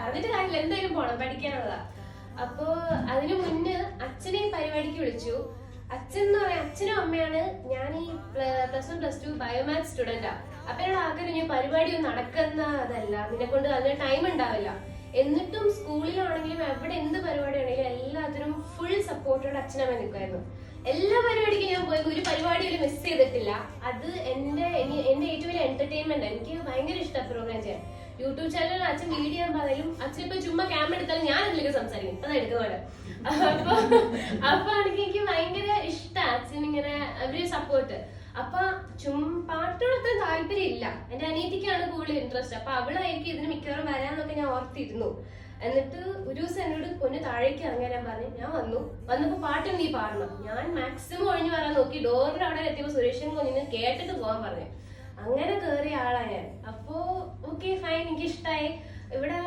പറഞ്ഞിട്ട് കാര്യമില്ല, എന്തായാലും പോണം, പഠിക്കാനുള്ളതാ. അപ്പോ അതിനു മുന്നേ അച്ഛനെ പരിപാടിക്ക് വിളിച്ചു. അച്ഛൻ എന്ന് പറയാം, അച്ഛനും അമ്മയാണ്. ഞാൻ ഈ +1 +2 ബയോമാത്സ് സ്റ്റുഡന്റാ. അപ്പൊ എന്നോട് ആഗ്രഹം, ഞാൻ പരിപാടി ഒന്നും നടക്കുന്നതല്ല, നിന്നെ കൊണ്ട് അതിന് ടൈം ഉണ്ടാവില്ല. എന്നിട്ടും സ്കൂളിലാണെങ്കിലും എവിടെ എന്ത് പരിപാടി ആണെങ്കിലും എല്ലാത്തിനും ഫുൾ സപ്പോർട്ടോടെ അച്ഛനമ്മ നിൽക്കുമായിരുന്നു. എല്ലാ പരിപാടിക്കും ഞാൻ പോയി, ഒരു പരിപാടി ഒരു മിസ് ചെയ്തിട്ടില്ല. അത് എന്റെ ഏറ്റവും വലിയ എന്റർടൈൻമെന്റ്. എനിക്ക് ഭയങ്കര ഇഷ്ടമാണ് പ്രോഗ്രാം ചെയ്യാൻ. യൂട്യൂബ് ചാനലിൽ അച്ഛൻ വീഡിയോ ചെയ്യാൻ പറഞ്ഞാലും അച്ഛനിപ്പോ ചുമ്മാ ക്യാമറ എടുത്താലും ഞാൻ അതിലേക്ക് സംസാരിക്കും, അത് എടുക്കുന്നതാണ്. അപ്പൊ എനിക്ക് ഭയങ്കര ഇഷ്ടമാണ് അച്ഛൻ ഇങ്ങനെ ഒരു സപ്പോർട്ട്. അപ്പൊ പാട്ടിനോട് താല്പര്യം ഇല്ല, എന്റെ അനിയത്തിക്കാണ് കൂടുതൽ ഇൻട്രസ്റ്റ്. അപ്പൊ അവളായിരിക്കും ഇതിന് മിക്കവാറും വരാന്നൊക്കെ ഞാൻ ഓർത്തിരുന്നു. എന്നിട്ട് ഒരു ദിവസം എന്നോട് പൊന്ന് താഴേക്ക് ഇറങ്ങാൻ ഞാൻ പറഞ്ഞു. ഞാൻ വന്നപ്പോ പാട്ട് നീ പാടണം. ഞാൻ മാക്സിമം ഒഴിഞ്ഞു വരാൻ നോക്കി. ഡോറിന്റെ അവിടെ എത്തിയപ്പോ സുരേഷൻ കുഞ്ഞിന് കേട്ടിട്ട് പോകാൻ പറഞ്ഞു. അങ്ങനെ കേറിയ ആളാ ഞാൻ. അപ്പോ ഓക്കെ ഫൈൻ, എനിക്ക് ഇഷ്ടായി. ഇവിടെ